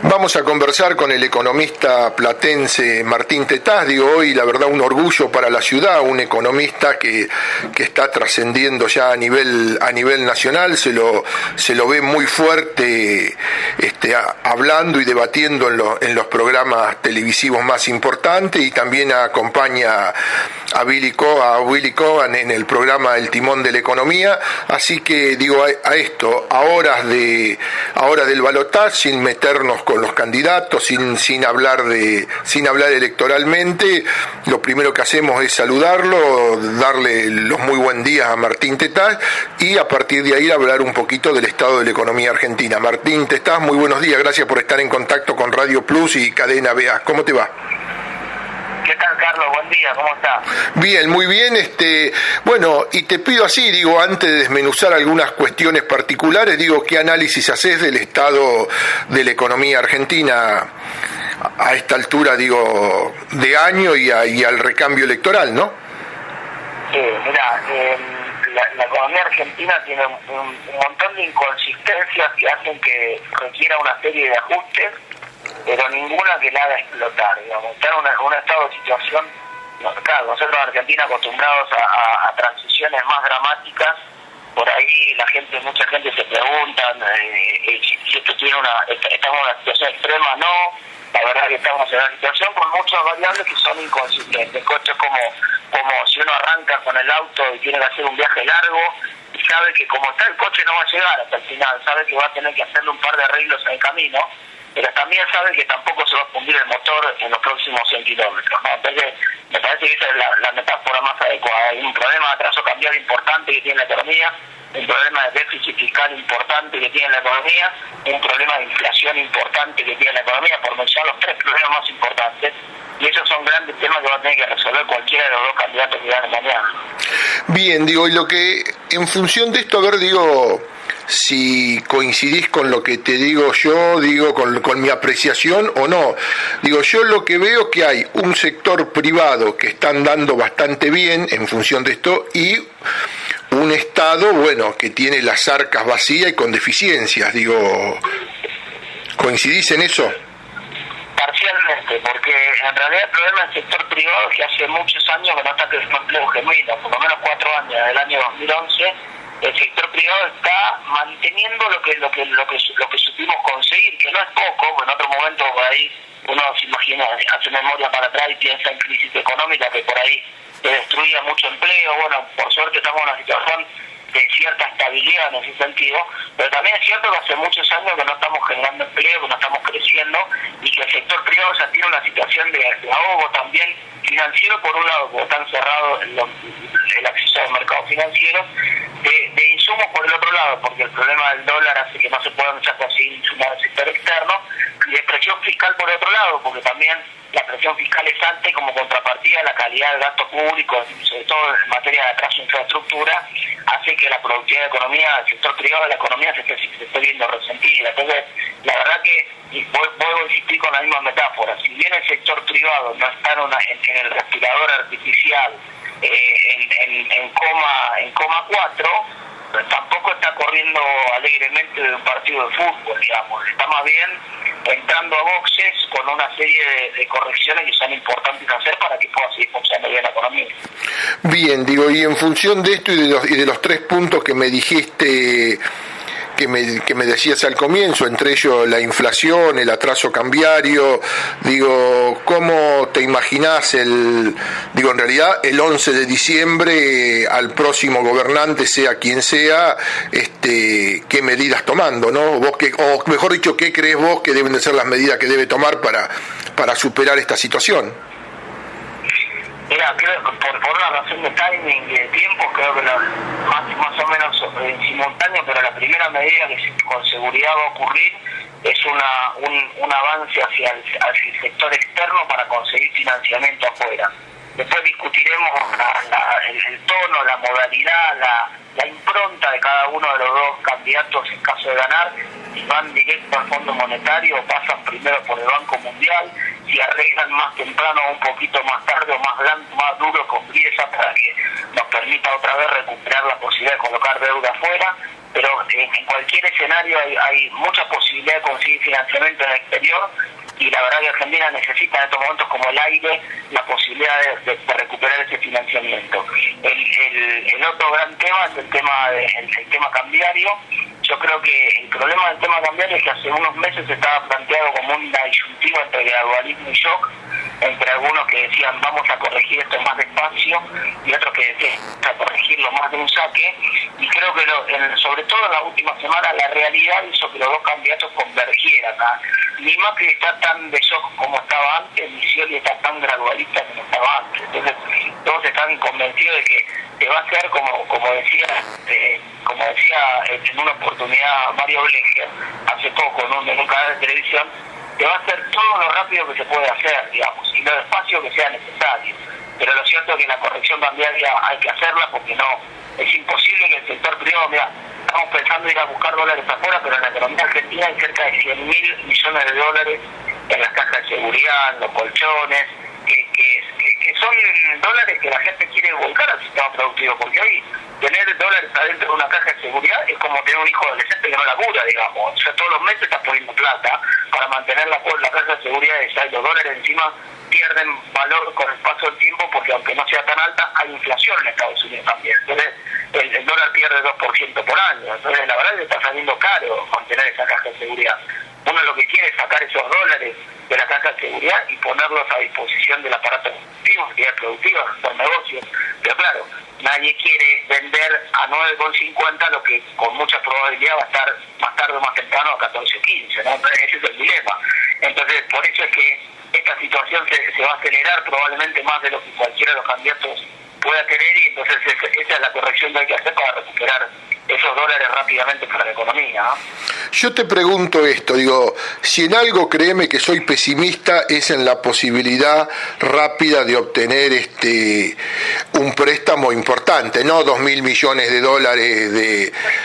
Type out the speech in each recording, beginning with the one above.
Vamos a conversar con el economista platense Martín Tetaz. Digo, hoy la verdad un orgullo para la ciudad, un economista que está trascendiendo ya a nivel nacional, se lo ve muy fuerte hablando y debatiendo en los programas televisivos más importantes, y también acompaña a Willy Cogan en el programa El Timón de la Economía. Así que digo, a esto, a horas del balotaje, sin meternos con los candidatos, sin hablar electoralmente, lo primero que hacemos es saludarlo, darle los muy buen días a Martín Tetaz, y a partir de ahí hablar un poquito del estado de la economía argentina. Martín Tetaz, muy buenos días, gracias por estar en contacto con Radio Plus y Cadena BA. ¿Cómo te va? ¿Qué tal, Carlos? Buen día, ¿cómo estás? Bien, muy bien. Bueno, y te pido así, digo, antes de desmenuzar algunas cuestiones particulares, digo, ¿qué análisis haces del estado de la economía argentina a esta altura, digo, de año y al recambio electoral, no? Sí, mira, la economía argentina tiene un montón de inconsistencias que hacen que requiera una serie de ajustes, pero ninguna que la haga explotar, digamos. Está en un estado de situación, claro, nosotros en Argentina acostumbrados a transiciones más dramáticas. Por ahí mucha gente se pregunta si esto estamos en una situación extrema. No, la verdad que estamos en una situación con muchas variables que son inconsistentes. Esto es como si uno arranca con el auto y tiene que hacer un viaje largo y sabe que como está el coche no va a llegar hasta el final, sabe que va a tener que hacerle un par de arreglos en el camino, pero también sabe que tampoco se va a fundir el motor en los próximos 100 kilómetros, ¿no? Entonces, me parece que esa es la metáfora más adecuada. Hay un problema de atraso cambiario importante que tiene la economía, un problema de déficit fiscal importante que tiene la economía, un problema de inflación importante que tiene la economía, por mencionar los tres problemas más importantes, y esos son grandes temas que va a tener que resolver cualquiera de los dos candidatos que ganen mañana. Bien, digo, y lo que, en función de esto, a ver, digo, si coincidís con lo que te digo yo, digo, con mi apreciación o no. Digo, yo lo que veo que hay un sector privado que está andando bastante bien en función de esto, y un Estado, bueno, que tiene las arcas vacías y con deficiencias. Digo, ¿coincidís en eso? Parcialmente, porque en realidad el problema del sector privado es que hace muchos años que no está creciendo empleo genuino, por lo menos 4 años, desde el año 2011, el sector privado está manteniendo lo que supimos conseguir, que no es poco, porque en otro momento por ahí uno se imagina, hace memoria para atrás y piensa en crisis económica que por ahí se destruía mucho empleo. Bueno, por suerte estamos en una situación de cierta estabilidad en ese sentido, pero también es cierto que hace muchos años que no estamos generando empleo, que no estamos creciendo, y que el sector privado ya tiene una situación de ahogo también financiero, por un lado, porque están cerrados el acceso al mercado financiero, de insumos por el otro lado, porque el problema del dólar hace que no se puedan ya conseguir insumos del sector externo, y de presión fiscal por el otro lado, porque también la presión fiscal es alta y como contrapartida la calidad del gasto público, sobre todo en materia de atraso de infraestructura, hace que la productividad de la economía, el sector privado de la economía se esté viendo resentida. Entonces, la verdad que, y vuelvo a insistir con la misma metáfora, si bien el sector privado no está en el respirador artificial, en coma 4, tampoco está corriendo alegremente de un partido de fútbol, digamos. Está más bien entrando a boxes con una serie de correcciones que son importantes hacer para que pueda seguir funcionando bien la economía. Bien, digo, y en función de esto y de los 3 puntos que me dijiste, que me decías al comienzo, entre ellos la inflación, el atraso cambiario, digo, ¿cómo te imaginás en realidad el 11 de diciembre al próximo gobernante, sea quien sea, qué medidas tomando, ¿no? O mejor dicho, ¿qué crees vos que deben de ser las medidas que debe tomar para superar esta situación? Mira, creo que por una razón de timing y de tiempo, creo que más o menos simultáneo, pero la primera medida que con seguridad va a ocurrir es un avance hacia el sector externo para conseguir financiamiento afuera. Después discutiremos el tono, la modalidad, la impronta de cada uno de los dos candidatos en caso de ganar, si van directo al Fondo Monetario o pasan primero por el Banco Mundial, si arreglan más temprano o un poquito más tarde o más duro con pieza para que nos permita otra vez recuperar la posibilidad de colocar deuda afuera. pero en cualquier escenario hay mucha posibilidad de conseguir financiamiento en el exterior, y la verdad que Argentina necesita en estos momentos como el aire la posibilidad de recuperar ese financiamiento. El otro gran tema es el tema cambiario. Yo creo que el problema del tema cambiario es que hace unos meses estaba planteado como una disyuntiva entre gradualismo y shock, entre algunos que decían vamos a corregir esto más despacio y otros que decían vamos a corregirlo más de un saque, y creo que sobre todo en la última semana la realidad hizo que los dos candidatos convergieran. Ni Macri está tan de shock como estaba antes, ni Scioli está tan gradualista como estaba antes. Entonces todos están convencidos de que se va a hacer como decía en una oportunidad Mario Blecher hace poco en un canal de televisión, se va a hacer todo lo rápido que se puede hacer, digamos, y lo despacio que sea necesario. Pero lo cierto es que la corrección cambiaria hay que hacerla, porque no es imposible que el sector privado, mira, estamos pensando ir a buscar dólares afuera, pero en la economía argentina hay cerca de 100.000 millones de dólares en las cajas de seguridad, en los colchones, que son dólares que la gente quiere volcar al sistema productivo, porque hoy tener dólares adentro de una caja de seguridad es como tener un hijo adolescente que no labura, digamos. O sea, todos los meses estás poniendo plata para mantener la caja de seguridad esa, y los dólares encima pierden valor con el paso del tiempo, porque aunque no sea tan alta, hay inflación en Estados Unidos también. Entonces, el dólar pierde 2% por año. Entonces, la verdad es que está saliendo caro mantener esa caja de seguridad. Uno lo que quiere es sacar esos dólares de la caja de seguridad y ponerlos a disposición del aparato productivo, actividades productivas, hacer negocios. Pero claro, nadie quiere vender a 9,50 lo que con mucha probabilidad va a estar más tarde o más temprano a 14 o 15, ¿no? Ese es el dilema. Entonces, por eso es que esta situación se va a acelerar probablemente más de lo que cualquiera de los candidatos pueda querer, y entonces esa es la corrección que hay que hacer para recuperar esos dólares rápidamente para la economía, ¿no? Yo te pregunto esto, digo, si en algo créeme que soy pesimista es en la posibilidad rápida de obtener un préstamo importante, no 2.000 millones de dólares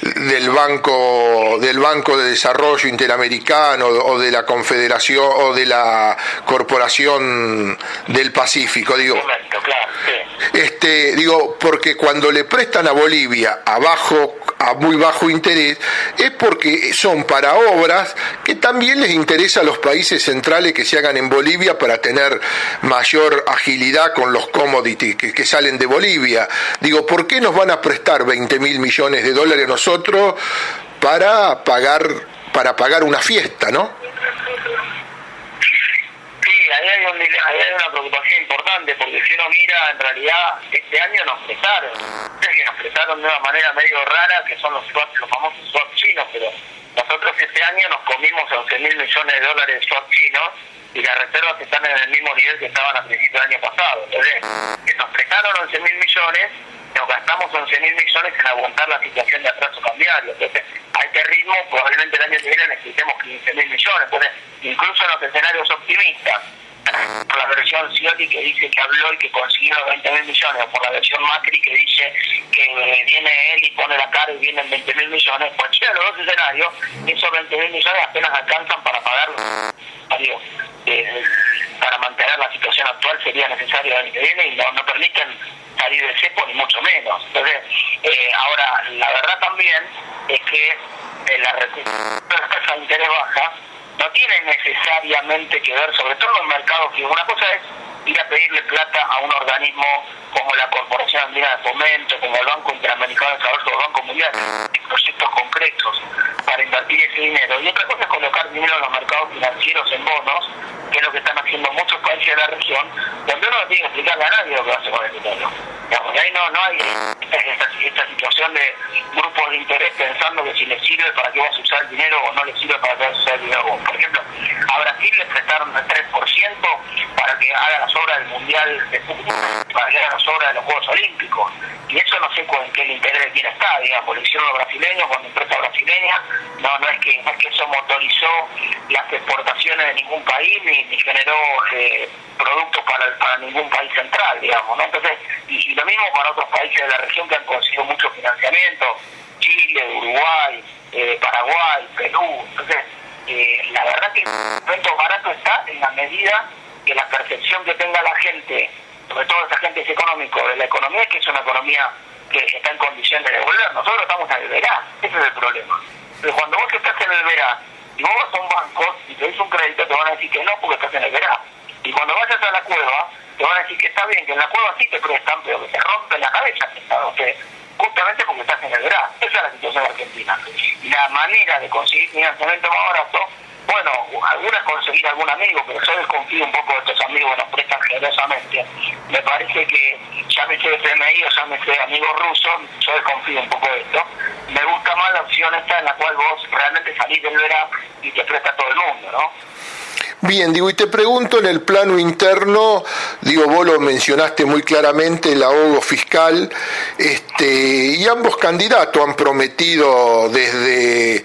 del Banco de Desarrollo Interamericano o de la Confederación o de la Corporación del Pacífico, digo. Claro, sí. Digo, porque cuando le prestan a Bolivia a muy bajo interés, es porque son para obras que también les interesa a los países centrales que se hagan en Bolivia para tener mayor agilidad con los commodities que salen de Bolivia. Digo, ¿por qué nos van a prestar 20.000 millones de dólares a nosotros para pagar una fiesta, no? Ahí hay una preocupación importante, porque si uno mira, en realidad este año nos prestaron de una manera medio rara, que son los famosos swap chinos, pero nosotros este año nos comimos 11.000 millones de dólares de swap chinos, y las reservas están en el mismo nivel que estaban a principios del año pasado. Entonces, que nos prestaron 11.000 millones, nos gastamos 11.000 millones en aguantar la situación de atraso cambiario. Entonces, a este ritmo, probablemente el año que viene necesitemos 15.000 millones. Entonces, incluso en los escenarios optimistas, por la versión Scioli que dice que habló y que consiguió 20.000 millones, o por la versión Macri que dice que viene él y pone la cara y vienen 20.000 millones, cualquiera de los dos escenarios, esos 20.000 millones apenas alcanzan para pagar para mantener la situación actual. Sería necesario el año que viene, y no permiten salir del cepo ni mucho menos. Entonces, ahora, la verdad también es que la recuperación de la tasa de interés baja no tiene necesariamente que ver, sobre todo en mercados que una cosa es ir a pedirle plata a un organismo como la Corporación Andina de Fomento, como el Banco Interamericano de Desarrollo o el Banco Mundial, proyectos concretos para invertir ese dinero. Y otra cosa es colocar dinero en los mercados financieros en bonos, que es lo que están haciendo muchos países de la región, donde uno no tiene que explicarle a nadie lo que va a hacer con el dinero. Digamos, y ahí no hay esta situación de grupos de interés pensando que si les sirve para qué vas a usar el dinero o no les sirve para qué vas a usar el dinero. Por ejemplo, a Brasil le prestaron el 3% para que haga las obras del Mundial de Fútbol, para que haga las obras de los Juegos Olímpicos. Y eso no sé con qué el interés de quién está, digamos, lo hicieron los brasileños con la empresa brasileña. No es que eso motorizó las exportaciones de ningún país ni generó productos para ningún país central, digamos, ¿no? Entonces, y lo mismo para otros países de la región que han conseguido mucho financiamiento, Chile, Uruguay, Paraguay, Perú. Entonces, la verdad que el momento barato está en la medida que la percepción que tenga la gente, sobre todo ese agentes económicos, de la economía, que es una economía que está en condiciones de devolver. Nosotros estamos en el verano, ese es el problema. Pero cuando vos estás en el verano y vos vas a un banco y te dices un crédito, te van a decir que no porque estás en el verano. Y cuando vayas a la cueva, te van a decir que está bien, que en la cueva sí te prestan, pero que te rompen la cabeza, justamente porque estás en el verano. Esa es la situación argentina. Y la manera de conseguir financiamiento más barato, bueno, algunas conseguir algún amigo, pero yo desconfío un poco de estos amigos que nos prestan generosamente. Me parece que, llámese FMI o llámese amigos rusos, yo desconfío un poco de esto. Me gusta más la opción esta en la cual vos realmente salís del verano y te presta todo el mundo, ¿no? Bien, digo, y te pregunto en el plano interno, digo, vos lo mencionaste muy claramente, el ahogo fiscal, y ambos candidatos han prometido desde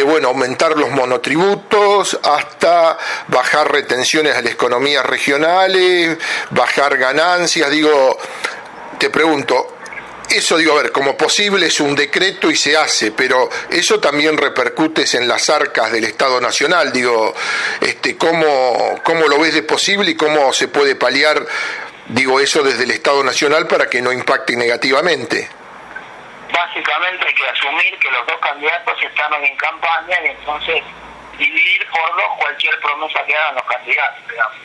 bueno, aumentar los monotributos hasta bajar retenciones a las economías regionales, bajar ganancias, digo, te pregunto, eso, digo, a ver, como posible es un decreto y se hace, pero eso también repercute en las arcas del Estado Nacional, digo, ¿cómo lo ves de posible y cómo se puede paliar, digo, eso desde el Estado Nacional para que no impacte negativamente? Básicamente hay que asumir que los dos candidatos están hoy en campaña y entonces dividir por dos cualquier promesa que hagan los candidatos, digamos.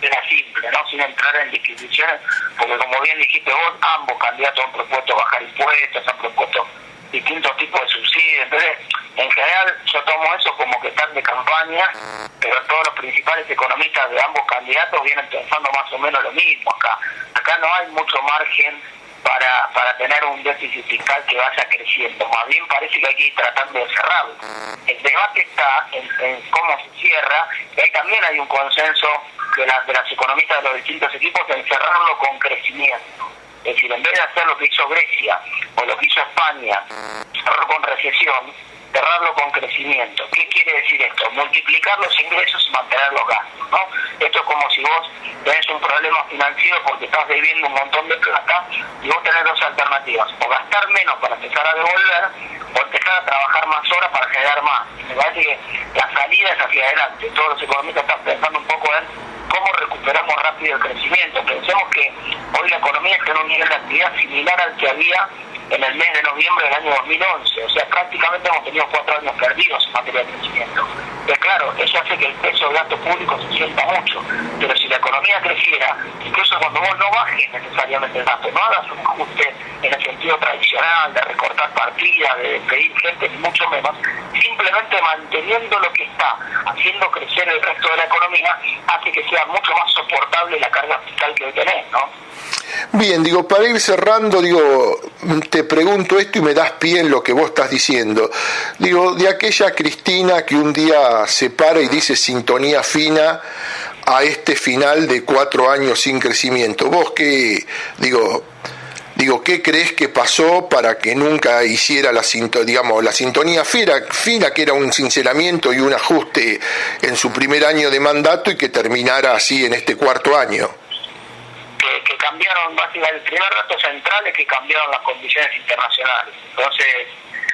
Era simple, ¿no? Sin entrar en disquisiciones, porque como bien dijiste vos, ambos candidatos han propuesto bajar impuestos, han propuesto distintos tipos de subsidios. Entonces, en general, yo tomo eso como que están de campaña, pero todos los principales economistas de ambos candidatos vienen pensando más o menos lo mismo acá. Acá no hay mucho margen para tener un déficit fiscal que vaya creciendo. Más bien parece que hay que ir tratando de cerrarlo. El debate está en cómo se cierra, y ahí también hay un consenso de las economistas de los distintos equipos en cerrarlo con crecimiento. Es decir, en vez de hacer lo que hizo Grecia o lo que hizo España, cerrarlo con recesión, cerrarlo con crecimiento. ¿Qué quiere decir esto? Multiplicar los ingresos y mantener los gastos, ¿no? Esto es como si vos tenés un problema financiero porque estás debiendo un montón de plata y vos tenés dos alternativas: o gastar menos para empezar a devolver, o empezar a trabajar más horas para generar más. Me parece que la salida es hacia adelante. Todos los economistas están pensando un poco en cómo recuperamos rápido el crecimiento. Pensemos que hoy la economía está en un nivel de actividad similar al que había en el mes de noviembre del año 2011, o sea, prácticamente hemos tenido 4 años perdidos en materia de crecimiento. Pues claro, eso hace que el peso del gasto público se sienta mucho, pero si la economía creciera, incluso cuando vos no bajes necesariamente el gasto, no hagas un ajuste en el sentido tradicional de recortar partidas, de pedir gente, ni mucho menos, simplemente manteniendo lo que está, haciendo crecer el resto de la economía, hace que sea mucho más soportable la carga fiscal que hoy tenés, ¿no? Bien, digo, para ir cerrando, digo, te pregunto esto y me das pie en lo que vos estás diciendo. Digo, de aquella Cristina que un día se para y dice sintonía fina a este final de 4 años sin crecimiento. ¿Vos qué, qué crees que pasó para que nunca hiciera la sintonía fina, que era un sinceramiento y un ajuste en su primer año de mandato y que terminara así en este 4º año? Que cambiaron, básicamente, el primer dato central es que cambiaron las condiciones internacionales. Entonces,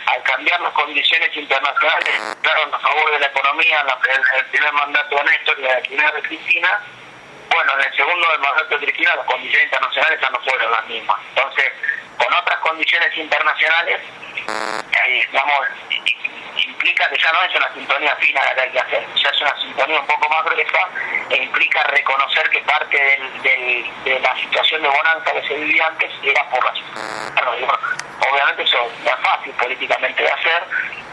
al cambiar las condiciones internacionales, claro, a favor de la economía, en el primer mandato de Néstor y en el primer de Cristina, bueno, en el segundo del mandato de Cristina las condiciones internacionales ya no fueron las mismas. Entonces, con otras condiciones internacionales, implica que ya no es una sintonía fina la que hay que hacer, ya es una sintonía un poco más gruesa e implica reconocer que parte de la situación de bonanza que se vivía antes era por la obviamente eso no es fácil políticamente de hacer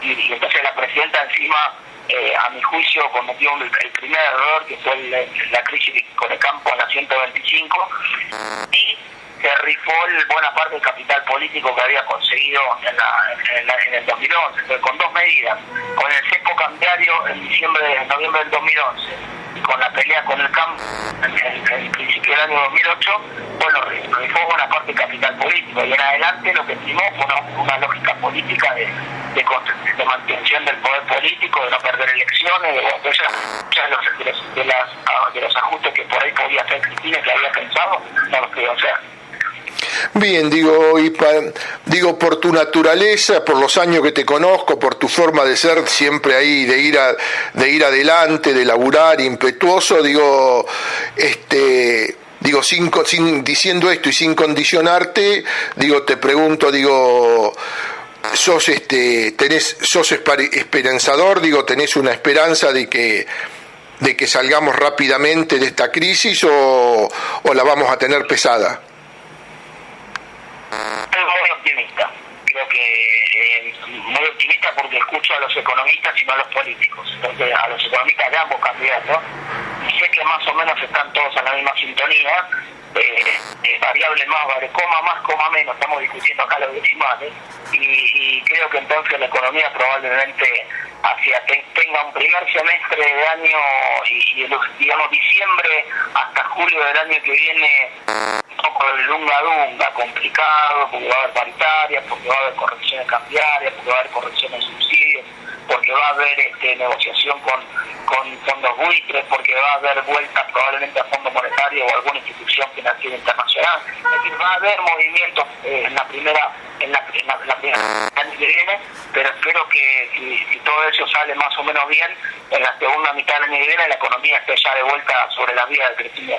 y entonces la presidenta encima a mi juicio cometió el primer error, que fue la crisis con el campo en la 125 y se rifó buena parte del capital político que había conseguido en el 2011, entonces, con 2 medidas, con el cepo cambiario en noviembre del 2011 y con la pelea con el campo en el principio del año 2008, bueno, rifó buena parte del capital político y en adelante lo que primó fue una lógica política de mantención del poder político, de no perder elecciones, de los ajustes que por ahí podía hacer Cristina, que había pensado, no los pudo hacer. Bien, digo, por tu naturaleza, por los años que te conozco, por tu forma de ser siempre ahí, de ir adelante, de laburar, impetuoso, digo, sin diciendo esto y sin condicionarte, digo, te pregunto, digo, sos esperanzador, digo, tenés una esperanza de que salgamos rápidamente de esta crisis o la vamos a tener pesada. Soy muy optimista. Creo que muy optimista porque escucho a los economistas y no a los políticos. Entonces, a los economistas de ambos candidatos, y sé que más o menos están todos en la misma sintonía. Variable más, coma menos, estamos discutiendo acá los decimales, y creo que entonces la economía probablemente tenga un primer semestre de año y digamos diciembre hasta julio del año que viene un poco de lunga complicado, porque va a haber paritarias, porque va a haber correcciones cambiarias, porque va a haber correcciones de subsidios, porque va a haber negociación con fondos buitres, porque va a haber vueltas probablemente a Fondo Monetario o alguna institución financiera internacional. Es decir, va a haber movimientos en la primera año que viene, pero espero que si todo eso sale más o menos bien, en la segunda mitad del año que viene la economía esté ya de vuelta sobre la vía del crecimiento.